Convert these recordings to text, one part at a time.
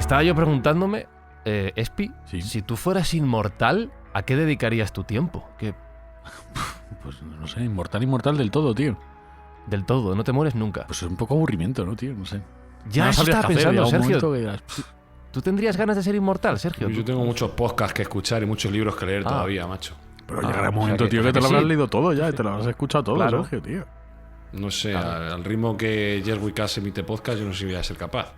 Estaba yo preguntándome, Espi, Sí. si tú fueras inmortal, ¿a qué dedicarías tu tiempo? ¿Qué? Pues no sé, inmortal del todo, tío. Del todo, no te mueres nunca. Pues es un poco aburrimiento, ¿no, tío? No sé. Ya No eso sabrías estaba qué hacer, pensando, llega un Sergio. momento que dirás, "Pff, ¿Tú tendrías ganas de ser inmortal, Sergio? Yo tengo muchos podcasts que escuchar y muchos libros que leer todavía, macho. Pero Ah, llegará un o sea momento, que- tío, o sea que te que lo habrás sí. leído todo ya, te lo habrás escuchado todo, Claro. Sergio, tío. No sé, Claro. al ritmo que Jess Wicas emite podcast, yo no sé si voy a ser capaz.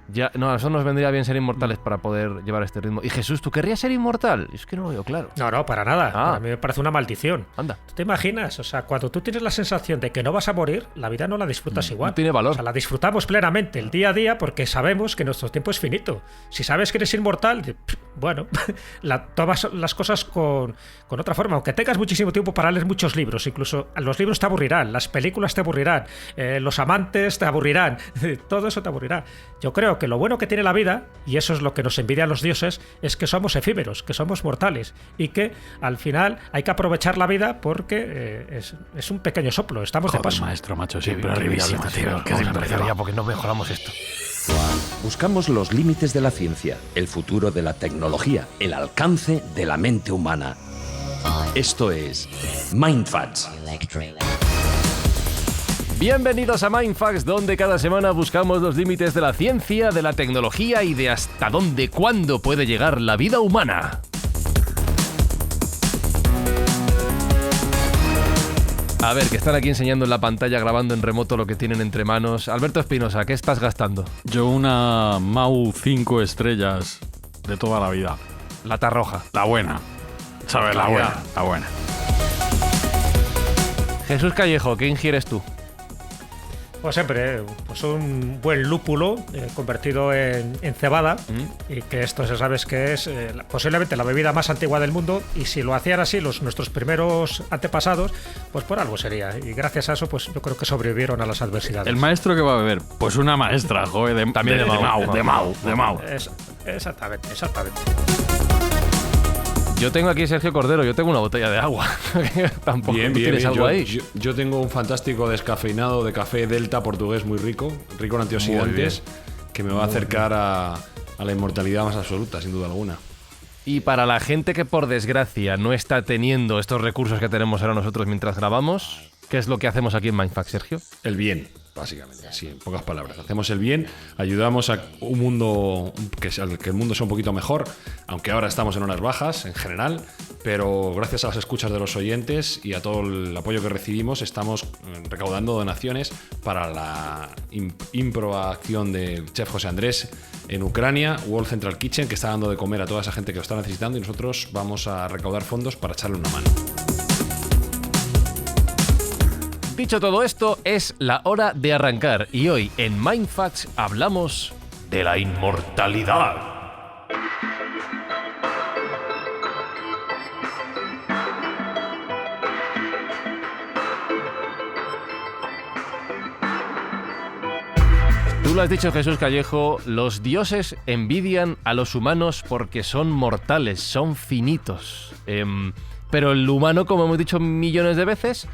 Ya, no, a nosotros nos vendría bien ser inmortales para poder llevar este ritmo. Y Jesús, ¿tú querrías ser inmortal? Es que no lo veo claro. No, para nada. Ah. Para mí me parece una maldición. Anda. ¿Tú te imaginas? O sea, cuando tú tienes la sensación de que no vas a morir, la vida no la disfrutas igual. no tiene valor. O sea, la disfrutamos plenamente el día a día porque sabemos que nuestro tiempo es finito. Si sabes que eres inmortal, bueno, tomas las cosas con otra forma. Aunque tengas muchísimo tiempo para leer muchos libros, incluso los libros te aburrirán, las películas te aburrirán, los amantes te aburrirán, todo eso te aburrirá. Yo creo que lo bueno que tiene la vida, y eso es lo que nos envidian los dioses, es que somos efímeros, que somos mortales y que al final hay que aprovechar la vida porque es un pequeño soplo, estamos de Joder, paso. maestro, macho, Qué siempre visita, arribillando, tío. tío. Vamos Que a siempre empezar arriba. ya porque no mejoramos esto. Buscamos los límites de la ciencia, el futuro de la tecnología, el alcance de la mente humana. Esto es Mindfacts. Bienvenidos a Mindfacts, donde cada semana buscamos los límites de la ciencia, de la tecnología y de hasta dónde, cuándo puede llegar la vida humana. A ver, que están aquí enseñando en la pantalla, grabando en remoto lo que tienen entre manos. Alberto Espinosa, ¿qué estás gastando? Yo una Mau 5 estrellas de toda la vida. Lata roja. La buena. ¿Sabes? La buena. La buena. Jesús Callejo, ¿qué ingieres tú? Pues siempre, pues un buen lúpulo convertido en cebada, y que esto se sabe que es posiblemente la bebida más antigua del mundo, y si lo hacían así nuestros primeros antepasados, pues por algo sería, y gracias a eso pues yo creo que sobrevivieron a las adversidades. ¿El maestro que va a beber? Pues una maestra, joder, También de Mau. De Mau. Exactamente. Yo tengo aquí Sergio Cordero, yo tengo una botella de agua. Tampoco Bien, ¿tú bien, tienes bien. algo ahí. Yo tengo un fantástico descafeinado de café Delta portugués muy rico en antioxidantes, que me va a acercar a la inmortalidad más absoluta, sin duda alguna. Y para la gente que por desgracia no está teniendo estos recursos que tenemos ahora nosotros mientras grabamos, ¿qué es lo que hacemos aquí en Mindfacts, Sergio? El bien, básicamente, así, en pocas palabras. Hacemos el bien, ayudamos a un mundo, que el mundo sea un poquito mejor, aunque ahora estamos en horas bajas en general, pero gracias a las escuchas de los oyentes y a todo el apoyo que recibimos, estamos recaudando donaciones para la improacción del chef José Andrés en Ucrania, World Central Kitchen, que está dando de comer a toda esa gente que lo está necesitando, y nosotros vamos a recaudar fondos para echarle una mano. Dicho todo esto, es la hora de arrancar y hoy en Mindfacts hablamos de la inmortalidad. Tú lo has dicho, Jesús Callejo, los dioses envidian a los humanos porque son mortales, son finitos. Pero el humano, como hemos dicho millones de veces,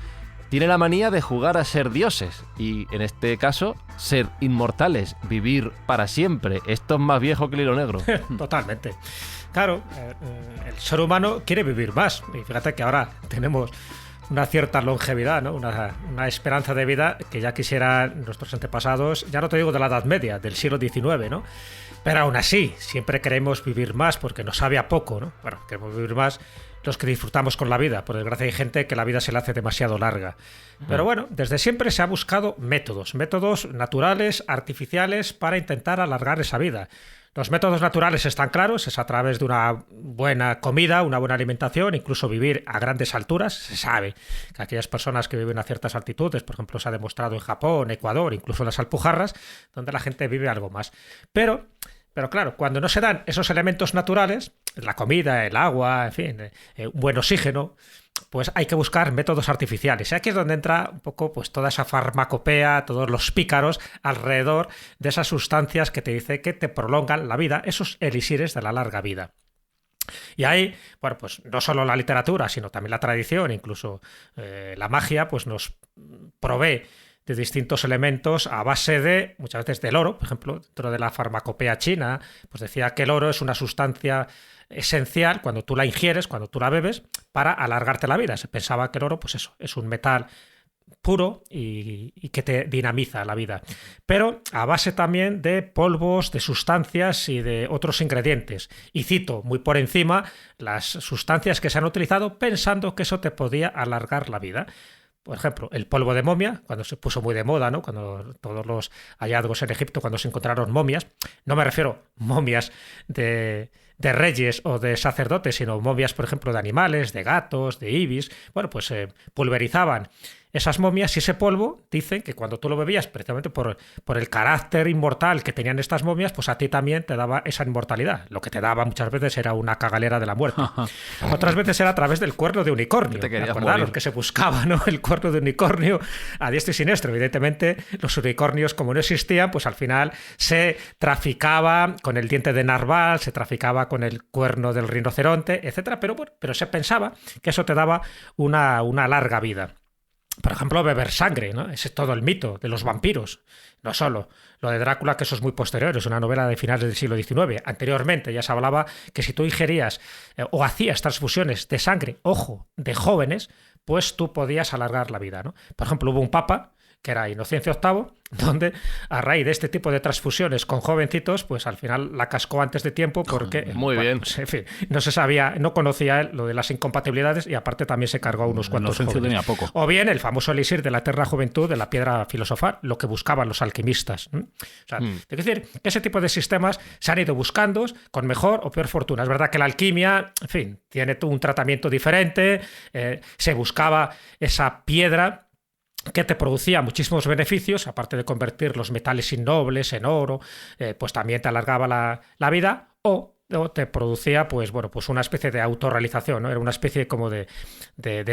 tiene la manía de jugar a ser dioses y, en este caso, ser inmortales, vivir para siempre. Esto es más viejo que el hilo negro. Totalmente. Claro, el ser humano quiere vivir más, y fíjate que ahora tenemos una cierta longevidad, ¿no? Una esperanza de vida que ya quisieran nuestros antepasados, ya no te digo de la Edad Media, del siglo XIX, ¿no? Pero aún así, siempre queremos vivir más porque nos sabe a poco, ¿no? Bueno, queremos vivir más los que disfrutamos con la vida. Por desgracia hay gente que la vida se le hace demasiado larga. Pero bueno, desde siempre se ha buscado métodos naturales, artificiales, para intentar alargar esa vida. Los métodos naturales están claros, es a través de una buena comida, una buena alimentación, incluso vivir a grandes alturas. Se sabe que aquellas personas que viven a ciertas altitudes, por ejemplo, se ha demostrado en Japón, Ecuador, incluso en las Alpujarras, donde la gente vive algo más. Pero claro, cuando no se dan esos elementos naturales, la comida, el agua, en fin, un buen oxígeno, pues hay que buscar métodos artificiales. Y aquí es donde entra un poco pues toda esa farmacopea, todos los pícaros alrededor de esas sustancias que te dice que te prolongan la vida, esos elixires de la larga vida. Y ahí, bueno, pues no solo la literatura, sino también la tradición, incluso la magia, pues nos provee de distintos elementos a base de, muchas veces del oro, por ejemplo, dentro de la farmacopea china, pues decía que el oro es una sustancia esencial cuando tú la ingieres, cuando tú la bebes, para alargarte la vida. Se pensaba que el oro, pues eso, es un metal puro y que te dinamiza la vida, pero a base también de polvos, de sustancias y de otros ingredientes. Y cito muy por encima las sustancias que se han utilizado pensando que eso te podía alargar la vida. Por ejemplo, el polvo de momia, cuando se puso muy de moda, ¿no? Cuando todos los hallazgos en Egipto, cuando se encontraron momias, no me refiero momias de reyes o de sacerdotes, sino momias, por ejemplo, de animales, de gatos, de ibis. Bueno, pues pulverizaban esas momias y ese polvo, dicen que cuando tú lo bebías, precisamente por el carácter inmortal que tenían estas momias, pues a ti también te daba esa inmortalidad. Lo que te daba muchas veces era una cagalera de la muerte. Otras veces era a través del cuerno de unicornio. Acordaros que se buscaba, ¿no? El cuerno de unicornio a diestro y siniestro. Evidentemente, los unicornios, como no existían, pues al final se traficaba con el diente de narval, se traficaba con el cuerno del rinoceronte, etcétera. Pero se pensaba que eso te daba una larga vida. Por ejemplo, beber sangre, ¿no? Ese es todo el mito de los vampiros. No solo lo de Drácula, que eso es muy posterior, es una novela de finales del siglo XIX. Anteriormente ya se hablaba que si tú ingerías o hacías transfusiones de sangre, ojo, de jóvenes, pues tú podías alargar la vida, ¿no? Por ejemplo, hubo un papa, que era Inocencio VIII, donde a raíz de este tipo de transfusiones con jovencitos, pues al final la cascó antes de tiempo porque... Muy bien. Pues, en fin, no se sabía, no conocía él lo de las incompatibilidades y aparte también se cargó a unos cuantos jóvenes. Tenía poco. O bien el famoso elixir de la eterna juventud, de la piedra filosofal, lo que buscaban los alquimistas. O sea, es decir, que ese tipo de sistemas se han ido buscando con mejor o peor fortuna. Es verdad que la alquimia, en fin, tiene un tratamiento diferente, se buscaba esa piedra que te producía muchísimos beneficios, aparte de convertir los metales innobles en oro, pues también te alargaba la vida, o te producía pues una especie de autorrealización, ¿no? Era una especie como de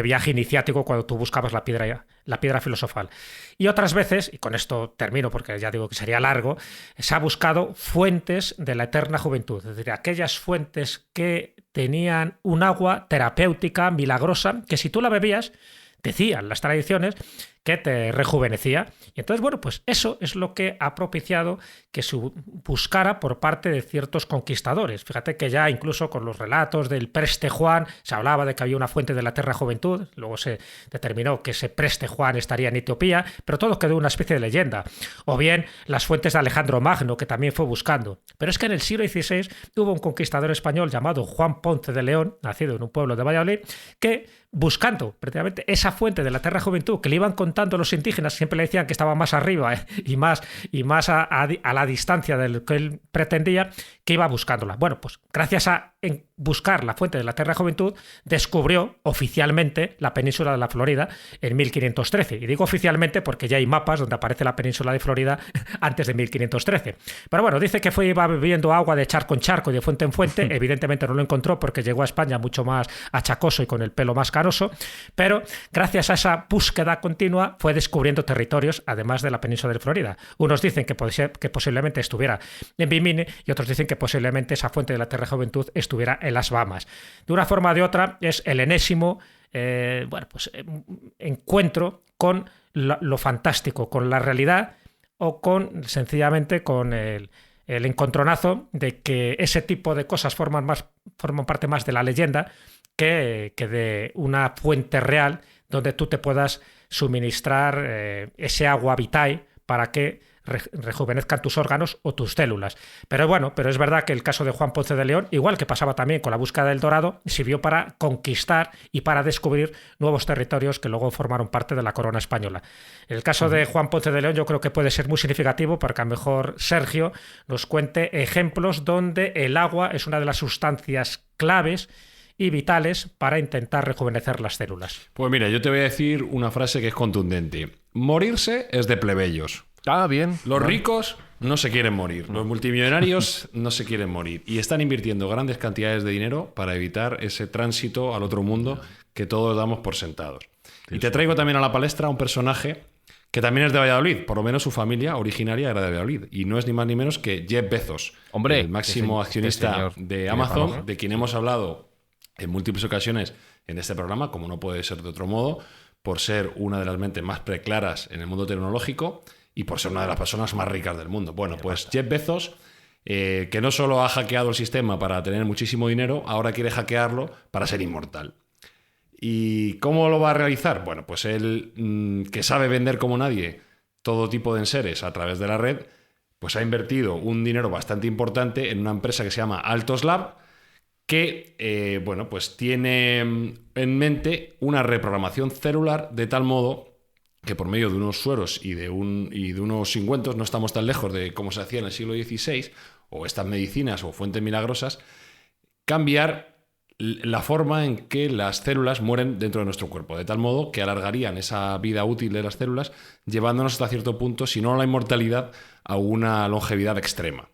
viaje iniciático cuando tú buscabas la piedra filosofal. Y otras veces, y con esto termino porque ya digo que sería largo, se ha buscado fuentes de la eterna juventud, es decir, aquellas fuentes que tenían un agua terapéutica, milagrosa, que si tú la bebías, decían las tradiciones, que te rejuvenecía. Y entonces, bueno, pues eso es lo que ha propiciado que se buscara por parte de ciertos conquistadores. Fíjate que ya incluso con los relatos del Preste Juan se hablaba de que había una fuente de la eterna juventud, luego se determinó que ese Preste Juan estaría en Etiopía, pero todo quedó una especie de leyenda. O bien las fuentes de Alejandro Magno, que también fue buscando. Pero es que en el siglo XVI hubo un conquistador español llamado Juan Ponce de León, nacido en un pueblo de Valladolid, que buscando precisamente esa fuente de la eterna juventud que le iban contando los indígenas, siempre le decían que estaba más arriba y más a la distancia de lo que él pretendía, que iba buscándola. Bueno, pues gracias a buscar la fuente de la eterna juventud, descubrió oficialmente la península de la Florida en 1513. Y digo oficialmente porque ya hay mapas donde aparece la península de Florida antes de 1513. Pero bueno, dice que iba bebiendo agua de charco en charco y de fuente en fuente. Evidentemente no lo encontró porque llegó a España mucho más achacoso y con el pelo más canoso, pero gracias a esa búsqueda continua fue descubriendo territorios además de la península de Florida. Unos dicen que posiblemente estuviera en Bimini y otros dicen que posiblemente esa fuente de la eterna juventud estuviera en las Bahamas. De una forma o de otra es el enésimo encuentro con lo fantástico, con la realidad o sencillamente con el encontronazo de que ese tipo de cosas forman parte más de la leyenda que de una fuente real donde tú te puedas suministrar ese agua vitae para que rejuvenezcan tus órganos o tus células. Pero es verdad que el caso de Juan Ponce de León, igual que pasaba también con la búsqueda del dorado, sirvió para conquistar y para descubrir nuevos territorios que luego formaron parte de la corona española. El caso de Juan Ponce de León yo creo que puede ser muy significativo porque a lo mejor Sergio nos cuente ejemplos donde el agua es una de las sustancias claves y vitales para intentar rejuvenecer las células. Pues mira, yo te voy a decir una frase que es contundente. Morirse es de plebeyos. Ah, bien. Los ricos no se quieren morir. Los multimillonarios no se quieren morir. Y están invirtiendo grandes cantidades de dinero para evitar ese tránsito al otro mundo que todos damos por sentados. Y te traigo también a la palestra un personaje que también es de Valladolid. Por lo menos su familia originaria era de Valladolid. Y no es ni más ni menos que Jeff Bezos, el máximo accionista de Amazon, de quien hemos hablado en múltiples ocasiones en este programa, como no puede ser de otro modo, por ser una de las mentes más preclaras en el mundo tecnológico y por ser una de las personas más ricas del mundo. Bueno, pues Jeff Bezos, que no solo ha hackeado el sistema para tener muchísimo dinero, ahora quiere hackearlo para ser inmortal. ¿Y cómo lo va a realizar? Bueno, pues él, que sabe vender como nadie todo tipo de enseres a través de la red, pues ha invertido un dinero bastante importante en una empresa que se llama Altos Lab, que bueno, pues tiene en mente una reprogramación celular de tal modo que por medio de unos sueros y de unos ungüentos, no estamos tan lejos de cómo se hacía en el siglo XVI, o estas medicinas o fuentes milagrosas, cambiar la forma en que las células mueren dentro de nuestro cuerpo, de tal modo que alargarían esa vida útil de las células, llevándonos hasta cierto punto, si no a la inmortalidad, a una longevidad extrema.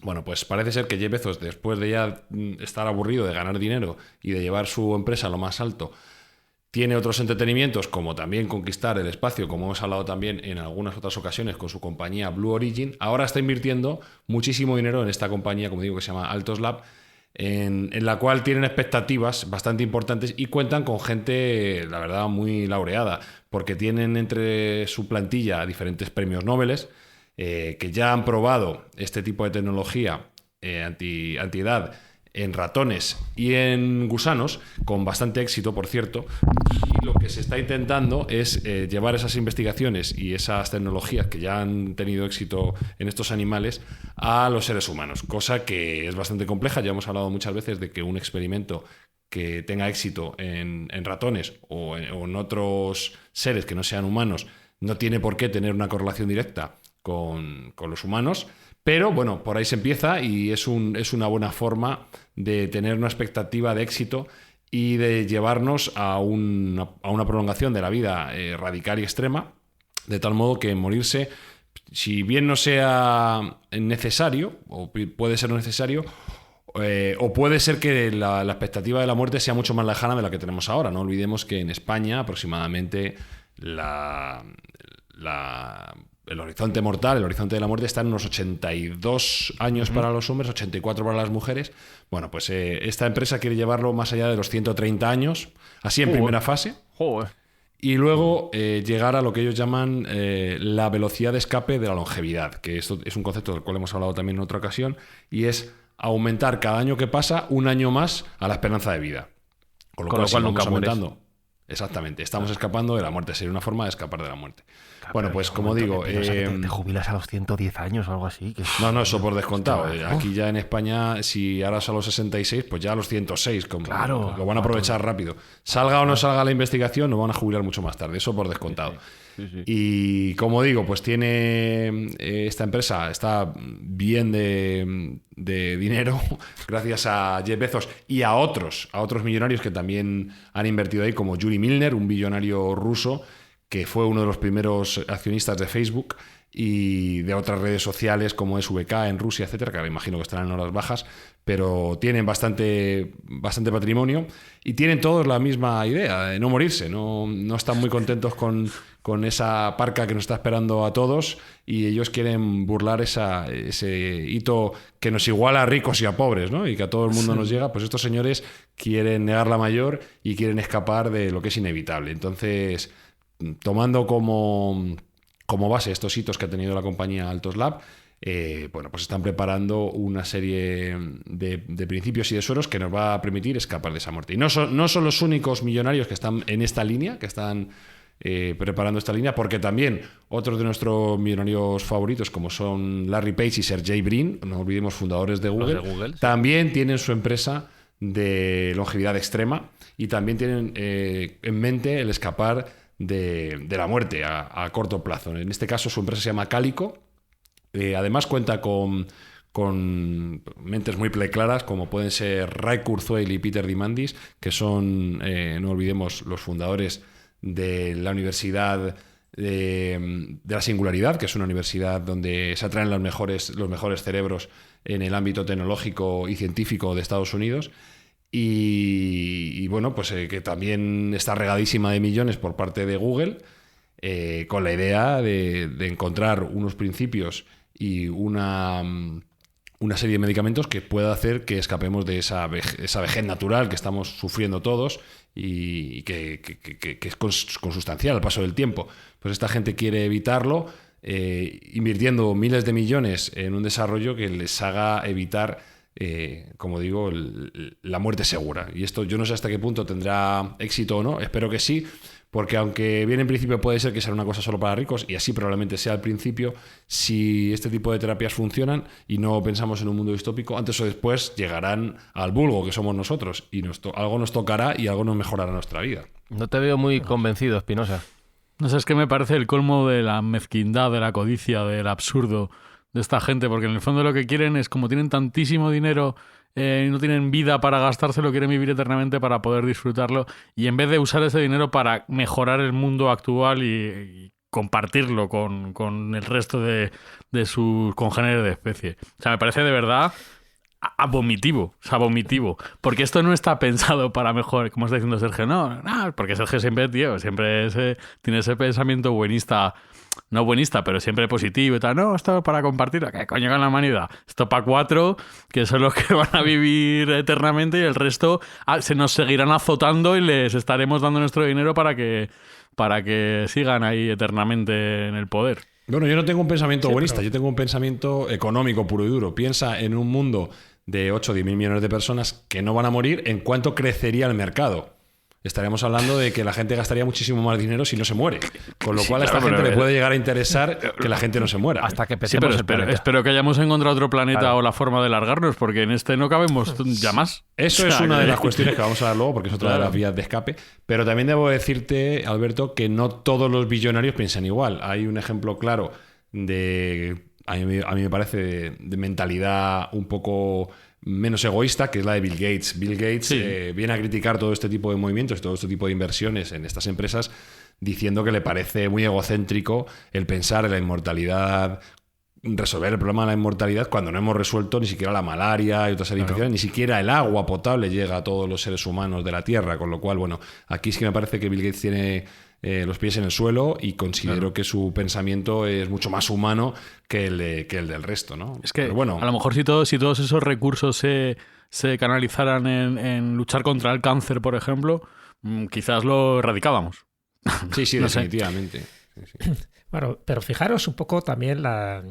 Bueno, pues parece ser que Jeff Bezos, después de ya estar aburrido de ganar dinero y de llevar su empresa a lo más alto, tiene otros entretenimientos, como también conquistar el espacio, como hemos hablado también en algunas otras ocasiones con su compañía Blue Origin. Ahora está invirtiendo muchísimo dinero en esta compañía, como digo, que se llama Altos Lab, en la cual tienen expectativas bastante importantes y cuentan con gente, la verdad, muy laureada, porque tienen entre su plantilla diferentes premios Nobel, que ya han probado este tipo de tecnología antiedad en ratones y en gusanos, con bastante éxito, por cierto. Y lo que se está intentando es llevar esas investigaciones y esas tecnologías que ya han tenido éxito en estos animales a los seres humanos, cosa que es bastante compleja. Ya hemos hablado muchas veces de que un experimento que tenga éxito en ratones o en otros seres que no sean humanos no tiene por qué tener una correlación directa con los humanos. Pero bueno, por ahí se empieza y es una buena forma de tener una expectativa de éxito y de llevarnos a una prolongación de la vida radical y extrema, de tal modo que morirse, si bien no sea necesario, o puede ser necesario, o puede ser que la expectativa de la muerte sea mucho más lejana de la que tenemos ahora. No olvidemos que en España aproximadamente el horizonte mortal, el horizonte de la muerte está en unos 82 años para los hombres, 84 para las mujeres. Bueno, pues esta empresa quiere llevarlo más allá de los 130 años, así en primera fase. Joder. Y luego llegar a lo que ellos llaman la velocidad de escape de la longevidad, que esto es un concepto del cual hemos hablado también en otra ocasión, y es aumentar cada año que pasa un año más a la esperanza de vida. Con lo cual si nunca vamos aumentando. mueres. Exactamente, estamos escapando de la muerte, sería una forma de escapar de la muerte. Bueno, pues como digo... te jubilas a los 110 años o algo así. No, eso por descontado. Hostia, Aquí ya en España, si ahora son los 66, pues ya a los 106. Claro. Lo van a aprovechar rápido. Salga o no salga la investigación, nos van a jubilar mucho más tarde. Eso por descontado. Sí. Y como digo, pues tiene esta empresa, está bien de dinero gracias a Jeff Bezos y a otros millonarios que también han invertido ahí, como Yuri Milner, un billonario ruso que fue uno de los primeros accionistas de Facebook y de otras redes sociales como es VK en Rusia, etcétera, que me imagino que estarán en horas bajas, pero tienen bastante patrimonio y tienen todos la misma idea de no morirse, no están muy contentos con esa parca que nos está esperando a todos y ellos quieren burlar ese hito que nos iguala a ricos y a pobres, ¿no? Y que a todo el mundo nos llega. Pues estos señores quieren negar la mayor y quieren escapar de lo que es inevitable. Entonces, tomando como base estos hitos que ha tenido la compañía Altos Lab, bueno, pues están preparando una serie de principios y de sueros que nos va a permitir escapar de esa muerte. Y no son los únicos millonarios que están en esta línea, que están preparando esta línea, porque también otros de nuestros millonarios favoritos, como son Larry Page y Sergey Brin, no olvidemos fundadores de Google, Sí. también tienen su empresa de longevidad extrema y también tienen en mente el escapar de la muerte a corto plazo. En este caso su empresa se llama Calico. Además cuenta con mentes muy preclaras como pueden ser Ray Kurzweil y Peter Diamandis, que son, no olvidemos, los fundadores de la Universidad de la Singularidad, que es una universidad donde se atraen los mejores cerebros en el ámbito tecnológico y científico de Estados Unidos. Y bueno, pues que también está regadísima de millones por parte de Google, con la idea de encontrar unos principios y una una serie de medicamentos que pueda hacer que escapemos de esa vejez natural que estamos sufriendo todos y que es consustancial al paso del tiempo. Pues esta gente quiere evitarlo invirtiendo miles de millones en un desarrollo que les haga evitar, como digo, la muerte segura. Y esto yo no sé hasta qué punto tendrá éxito o no, espero que sí, porque aunque bien en principio puede ser que sea una cosa solo para ricos, y así probablemente sea al principio, si este tipo de terapias funcionan y no pensamos en un mundo distópico, antes o después llegarán al vulgo que somos nosotros y algo nos tocará y algo nos mejorará nuestra vida. No te veo muy convencido, Espinosa. No sé, es que me parece el colmo de la mezquindad, de la codicia, del absurdo de esta gente, porque en el fondo lo que quieren es, como tienen tantísimo dinero y no tienen vida para gastárselo, quieren vivir eternamente para poder disfrutarlo, y en vez de usar ese dinero para mejorar el mundo actual y compartirlo con el resto de sus congéneres de especie. O sea, me parece de verdad vomitivo, porque esto no está pensado para mejor, como está diciendo Sergio, no, porque Sergio siempre tiene ese pensamiento buenista, no buenista, pero siempre positivo y tal, no, esto para compartirlo, ¿qué coño con la humanidad? Esto para 4, que son los que van a vivir eternamente, y el resto se nos seguirán azotando y les estaremos dando nuestro dinero para que sigan ahí eternamente en el poder. Bueno, yo no tengo un pensamiento buenista, yo tengo un pensamiento económico puro y duro. Piensa en un mundo de 8 o 10 mil millones de personas que no van a morir, ¿en cuánto crecería el mercado? Estaríamos hablando de que la gente gastaría muchísimo más dinero si no se muere. Con lo cual a esta gente le puede llegar a interesar que la gente no se muera. Hasta que pesemos el planeta. Espero que hayamos encontrado otro planeta o la forma de largarnos, porque en este no cabemos ya más. Eso es una de las cuestiones que vamos a ver luego, porque es otra de las vías de escape. Pero también debo decirte, Alberto, que no todos los billonarios piensan igual. Hay un ejemplo claro a mí me parece, de mentalidad un poco menos egoísta, que es la de Bill Gates. Bill Gates viene a criticar todo este tipo de movimientos, todo este tipo de inversiones en estas empresas, diciendo que le parece muy egocéntrico el pensar en la inmortalidad, resolver el problema de la inmortalidad, cuando no hemos resuelto ni siquiera la malaria y otras infecciones, ni siquiera el agua potable llega a todos los seres humanos de la Tierra, con lo cual, bueno, aquí sí que me parece que Bill Gates tiene los pies en el suelo, y considero que su pensamiento es mucho más humano que el del resto, ¿no? Es que, pero bueno, a lo mejor si todos esos recursos se canalizaran en luchar contra el cáncer, por ejemplo, quizás lo erradicábamos. Sí, No definitivamente. Sí. Bueno, pero fijaros un poco también la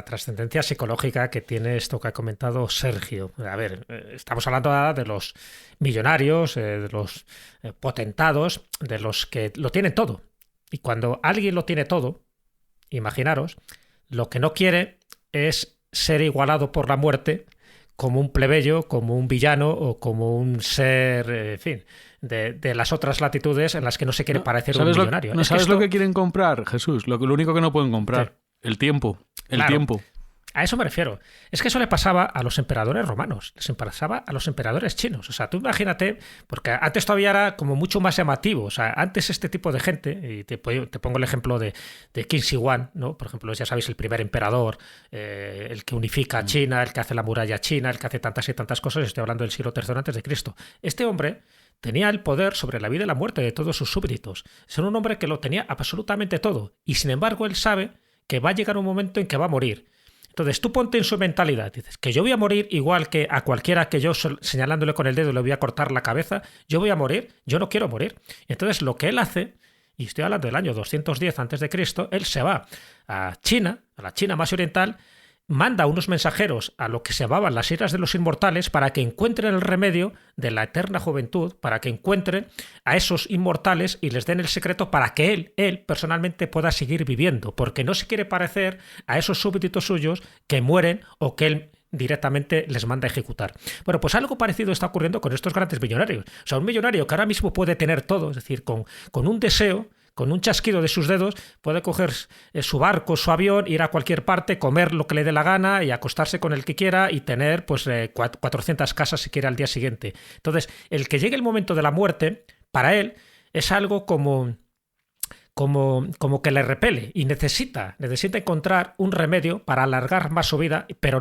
trascendencia psicológica que tiene esto que ha comentado Sergio. A ver, estamos hablando ahora de los millonarios, de los potentados, de los que lo tienen todo. Y cuando alguien lo tiene todo, imaginaros, lo que no quiere es ser igualado por la muerte como un plebeyo, como un villano o como un ser, en fin, de las otras latitudes en las que no se quiere parecer un millonario. ¿No sabes lo que quieren comprar, Jesús? Lo único que no pueden comprar. Sí. El tiempo. Tiempo. A eso me refiero. Es que eso le pasaba a los emperadores romanos, les pasaba a los emperadores chinos. O sea, tú imagínate, porque antes todavía era como mucho más llamativo. O sea, antes este tipo de gente, y te pongo el ejemplo de Qin Shi Huang, ¿no? Por ejemplo, ya sabéis, el primer emperador, el que unifica a China, el que hace la muralla china, el que hace tantas y tantas cosas. Estoy hablando del siglo III a.C. Este hombre tenía el poder sobre la vida y la muerte de todos sus súbditos. Es un hombre que lo tenía absolutamente todo. Y sin embargo, él sabe que va a llegar un momento en que va a morir. Entonces tú ponte en su mentalidad, dices que yo voy a morir igual que a cualquiera que yo señalándole con el dedo le voy a cortar la cabeza, yo voy a morir, yo no quiero morir. Entonces lo que él hace, y estoy hablando del año 210 a.C., él se va a China, a la China más oriental, manda unos mensajeros a lo que se llamaban las Islas de los Inmortales para que encuentren el remedio de la eterna juventud, para que encuentren a esos inmortales y les den el secreto para que él personalmente pueda seguir viviendo, porque no se quiere parecer a esos súbditos suyos que mueren o que él directamente les manda a ejecutar. Bueno, pues algo parecido está ocurriendo con estos grandes millonarios. O sea, un millonario que ahora mismo puede tener todo, es decir, con un deseo, con un chasquido de sus dedos, puede coger su barco, su avión, ir a cualquier parte, comer lo que le dé la gana y acostarse con el que quiera y tener pues 400 casas si quiere al día siguiente. Entonces, el que llegue el momento de la muerte, para él, es algo como que le repele y necesita encontrar un remedio para alargar más su vida, pero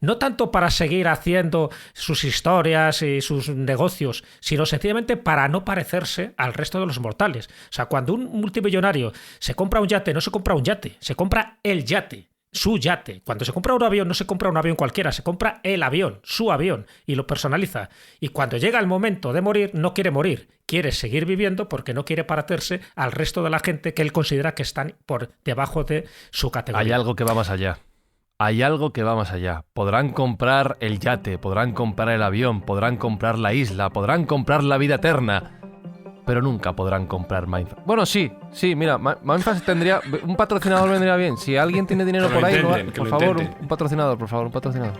no tanto para seguir haciendo sus historias y sus negocios, sino sencillamente para no parecerse al resto de los mortales. O sea, cuando un multimillonario se compra un yate, no se compra un yate, se compra el yate, su yate. Cuando se compra un avión, no se compra un avión cualquiera, se compra el avión, su avión, y lo personaliza. Y cuando llega el momento de morir, no quiere morir, quiere seguir viviendo porque no quiere parecerse al resto de la gente que él considera que están por debajo de su categoría. Hay algo que va más allá. Hay algo que va más allá. Podrán comprar el yate, podrán comprar el avión, podrán comprar la isla, podrán comprar la vida eterna, pero nunca podrán comprar Mindfast. Bueno, sí, mira, Mindfast tendría... Un patrocinador vendría bien. Si alguien tiene dinero Que lo por ahí, intenten, que por lo favor, intenten. un patrocinador, por favor, un patrocinador.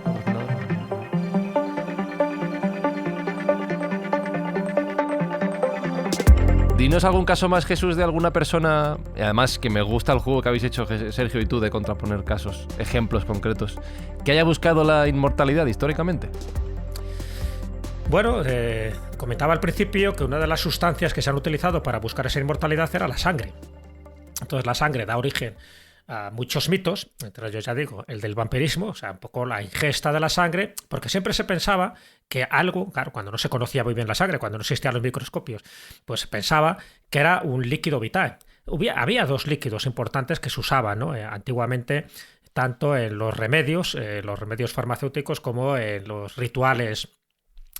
Dinos algún caso más, Jesús, de alguna persona, y además que me gusta el juego que habéis hecho, Sergio y tú, de contraponer casos, ejemplos concretos, que haya buscado la inmortalidad históricamente. Bueno, comentaba al principio que una de las sustancias que se han utilizado para buscar esa inmortalidad era la sangre. Entonces la sangre da origen a muchos mitos, entre ellos ya digo, el del vampirismo, o sea, un poco la ingesta de la sangre, porque siempre se pensaba que algo, claro, cuando no se conocía muy bien la sangre, cuando no existían los microscopios, pues se pensaba que era un líquido vital. Había dos líquidos importantes que se usaban, ¿no? Antiguamente, tanto en los remedios farmacéuticos, como en los rituales,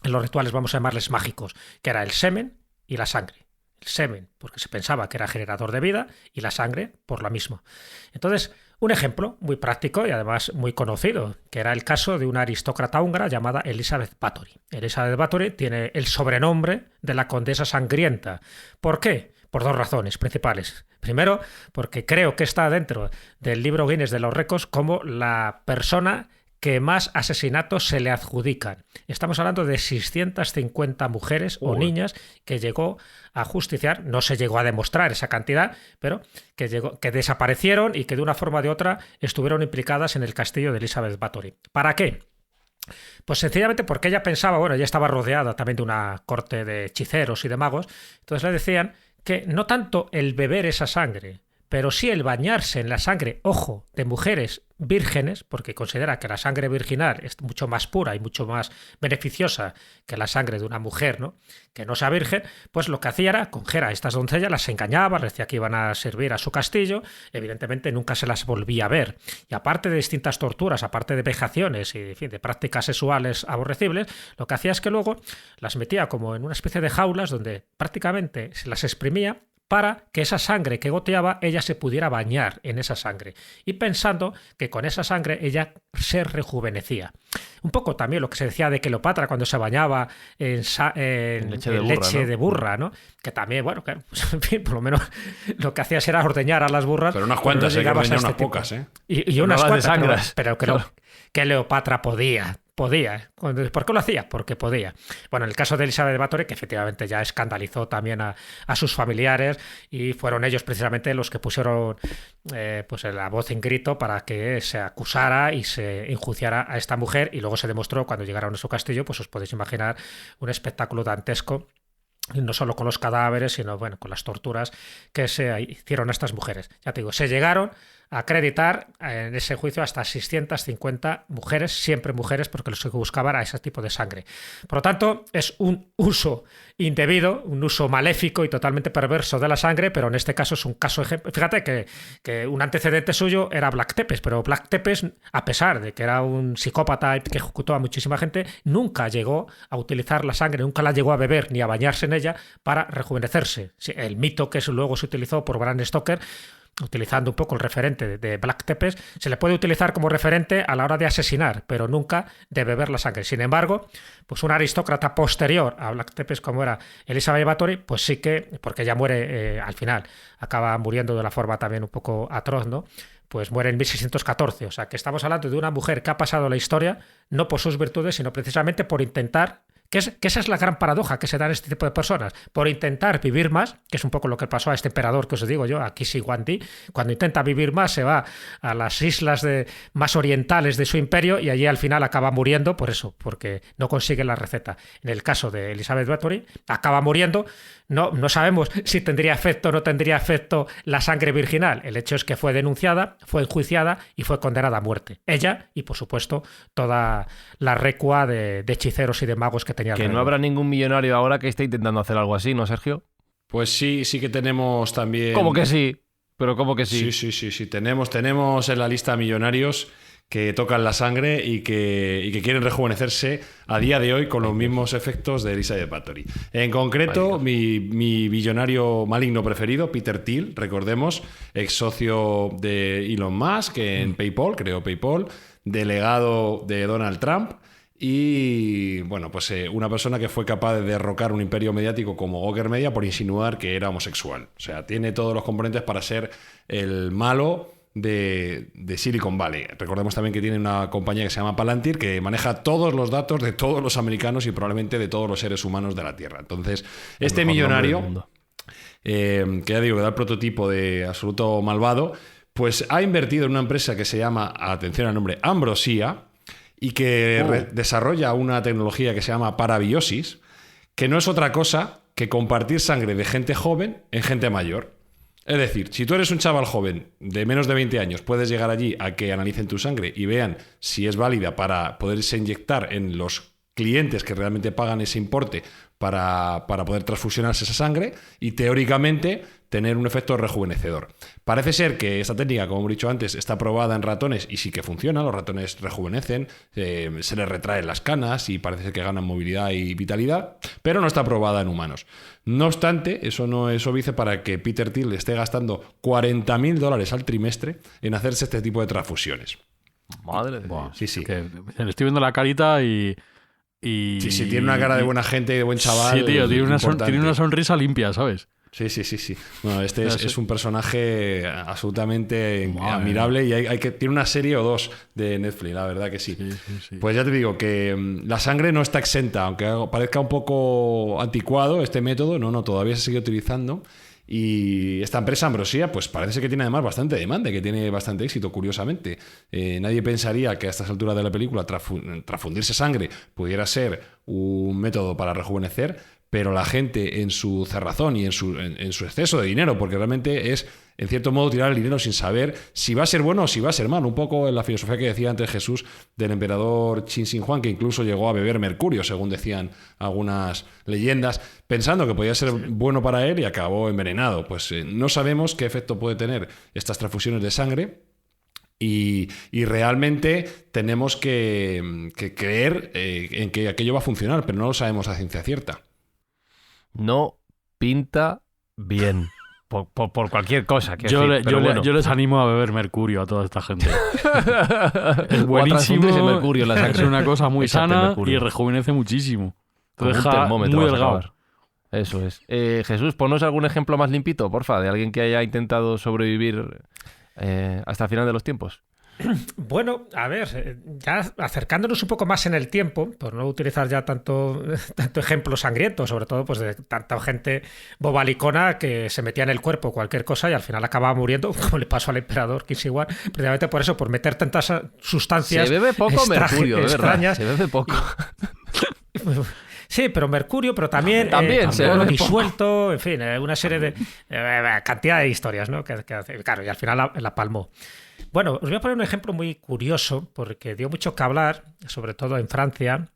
vamos a llamarles mágicos, que era el semen y la sangre. El semen, porque se pensaba que era generador de vida, y la sangre, por lo mismo. Entonces, un ejemplo muy práctico y además muy conocido, que era el caso de una aristócrata húngara llamada Elizabeth Báthory. Elizabeth Báthory tiene el sobrenombre de la condesa sangrienta. ¿Por qué? Por dos razones principales. Primero, porque creo que está dentro del libro Guinness de los récords como la persona que más asesinatos se le adjudican. Estamos hablando de 650 mujeres o niñas que llegó a justiciar, no se llegó a demostrar esa cantidad, pero que desaparecieron y que de una forma o de otra estuvieron implicadas en el castillo de Elizabeth Báthory. ¿Para qué? Pues sencillamente porque ella pensaba, bueno, ella estaba rodeada también de una corte de hechiceros y de magos, entonces le decían que no tanto el beber esa sangre, pero sí el bañarse en la sangre, ojo, de mujeres vírgenes, porque considera que la sangre virginal es mucho más pura y mucho más beneficiosa que la sangre de una mujer, ¿no?, que no sea virgen, pues lo que hacía era coger a estas doncellas, las engañaba, les decía que iban a servir a su castillo, evidentemente nunca se las volvía a ver. Y aparte de distintas torturas, aparte de vejaciones y en fin, de prácticas sexuales aborrecibles, lo que hacía es que luego las metía como en una especie de jaulas donde prácticamente se las exprimía para que esa sangre que goteaba, ella se pudiera bañar en esa sangre. Y pensando que con esa sangre ella se rejuvenecía. Un poco también lo que se decía de Cleopatra cuando se bañaba en leche de burra, ¿no? Que también, bueno, que, pues, en fin, por lo menos lo que hacías era ordeñar a las burras. Pero unas cuantas, hay que ordeñar unas tipo. pocas, ¿eh? Y unas cuantas, sangras. pero Claro. que Cleopatra podía. ¿Por qué lo hacía? Porque podía. Bueno, en el caso de Elizabeth Báthory, que efectivamente ya escandalizó también a sus familiares, y fueron ellos precisamente los que pusieron pues la voz en grito para que se acusara y se enjuiciara a esta mujer, y luego se demostró cuando llegaron a su castillo, pues os podéis imaginar un espectáculo dantesco, no solo con los cadáveres, sino bueno, con las torturas que se hicieron a estas mujeres. Ya te digo, se llegaron a acreditar en ese juicio hasta 650 mujeres, siempre mujeres, porque lo que buscaban era ese tipo de sangre. Por lo tanto, es un uso indebido, un uso maléfico y totalmente perverso de la sangre, pero en este caso es un caso ejemplo. Fíjate que un antecedente suyo era Vlad Tepes, pero Vlad Tepes, a pesar de que era un psicópata que ejecutó a muchísima gente, nunca llegó a utilizar la sangre, nunca la llegó a beber ni a bañarse en ella para rejuvenecerse. El mito que luego se utilizó por Bram Stoker, utilizando un poco el referente de Vlad Tepes, se le puede utilizar como referente a la hora de asesinar, pero nunca de beber la sangre. Sin embargo, pues un aristócrata posterior a Vlad Tepes, como era Elizabeth Báthory, pues sí que, porque ella muere al final, acaba muriendo de la forma también un poco atroz, ¿no? Pues muere en 1614. O sea, que estamos hablando de una mujer que ha pasado la historia no por sus virtudes, sino precisamente por intentar, que esa es la gran paradoja que se da en este tipo de personas, por intentar vivir más, que es un poco lo que pasó a este emperador que os digo yo, a Cixi Huangdi. Cuando intenta vivir más se va a las islas más orientales de su imperio y allí al final acaba muriendo por eso, porque no consigue la receta. En el caso de Elizabeth Báthory, acaba muriendo. No sabemos si tendría efecto o no tendría efecto la sangre virginal. El hecho es que fue denunciada, fue enjuiciada y fue condenada a muerte. Ella y, por supuesto, toda la recua de hechiceros y de magos que tenía Que alrededor. no habrá ningún millonario ahora que esté intentando hacer algo así, ¿no, Sergio? Pues sí que tenemos también... ¿Cómo que sí? Pero ¿cómo que sí? Sí. Tenemos en la lista millonarios que tocan la sangre y que quieren rejuvenecerse a día de hoy con los mismos efectos de Elizabeth Bathory. En concreto, mi billonario maligno preferido, Peter Thiel, recordemos, ex socio de Elon Musk en PayPal, creó PayPal, delegado de Donald Trump y, bueno, pues una persona que fue capaz de derrocar un imperio mediático como Gawker Media por insinuar que era homosexual. O sea, tiene todos los componentes para ser el malo de Silicon Valley. Recordemos también que tiene una compañía que se llama Palantir que maneja todos los datos de todos los americanos y probablemente de todos los seres humanos de la Tierra. Entonces, este millonario, que ya digo que da el prototipo de absoluto malvado, pues ha invertido en una empresa que se llama, atención al nombre, Ambrosia, y que desarrolla una tecnología que se llama parabiosis, que no es otra cosa que compartir sangre de gente joven en gente mayor. Es decir, si tú eres un chaval joven de menos de 20 años, puedes llegar allí a que analicen tu sangre y vean si es válida para poderse inyectar en los clientes que realmente pagan ese importe para poder transfusionarse esa sangre y teóricamente tener un efecto rejuvenecedor. Parece ser que esta técnica, como hemos dicho antes, está probada en ratones y sí que funciona. Los ratones rejuvenecen, se les retraen las canas y parece ser que ganan movilidad y vitalidad, pero no está probada en humanos. No obstante, eso no es óbice para que Peter Thiel esté gastando $40.000 al trimestre en hacerse este tipo de transfusiones. Madre de Dios. Sí. Que le estoy viendo la carita y... Sí, tiene una cara de buena gente y de buen chaval. Sí, tío, tiene una sonrisa limpia, ¿sabes? Sí. Bueno, este es un personaje absolutamente admirable y tiene una serie o dos de Netflix, la verdad que sí. Sí. Pues ya te digo que la sangre no está exenta, aunque parezca un poco anticuado este método, no, todavía se sigue utilizando. Y esta empresa Ambrosia, pues parece que tiene además bastante demanda y que tiene bastante éxito, curiosamente. Nadie pensaría que a estas alturas de la película transfundirse sangre pudiera ser un método para rejuvenecer, pero la gente en su cerrazón y en su exceso de dinero, porque realmente es, en cierto modo, tirar el dinero sin saber si va a ser bueno o si va a ser malo. Un poco en la filosofía que decía antes Jesús del emperador Qin Shi Huang, que incluso llegó a beber mercurio, según decían algunas leyendas, pensando que podía ser bueno para él y acabó envenenado. Pues no sabemos qué efecto puede tener estas transfusiones de sangre. Y realmente tenemos que creer en que aquello va a funcionar, pero no lo sabemos a ciencia cierta. No pinta bien. Por cualquier cosa. Yo les animo a beber mercurio a toda esta gente. Es buenísimo. El mercurio en la sangre. Es una cosa muy sana mercurio. y rejuvenece muchísimo. Te Con un deja termómetro muy vas a delgado. acabar. Eso es. Jesús, ponnos algún ejemplo más limpito, porfa, de alguien que haya intentado sobrevivir hasta el final de los tiempos. Bueno, a ver, ya acercándonos un poco más en el tiempo, por no utilizar ya tanto ejemplo sangriento, sobre todo pues de tanta gente bobalicona que se metía en el cuerpo cualquier cosa y al final acababa muriendo, como le pasó al emperador Qin Shi Huang, precisamente por eso, por meter tantas sustancias Se bebe poco mercurio, de verdad. extrañas. Se bebe poco. Sí, pero mercurio, pero también se bebe disuelto, en fin, una serie de cantidad de historias, ¿no? Que claro, y al final la palmó. Bueno, os voy a poner un ejemplo muy curioso porque dio mucho que hablar, sobre todo en Francia.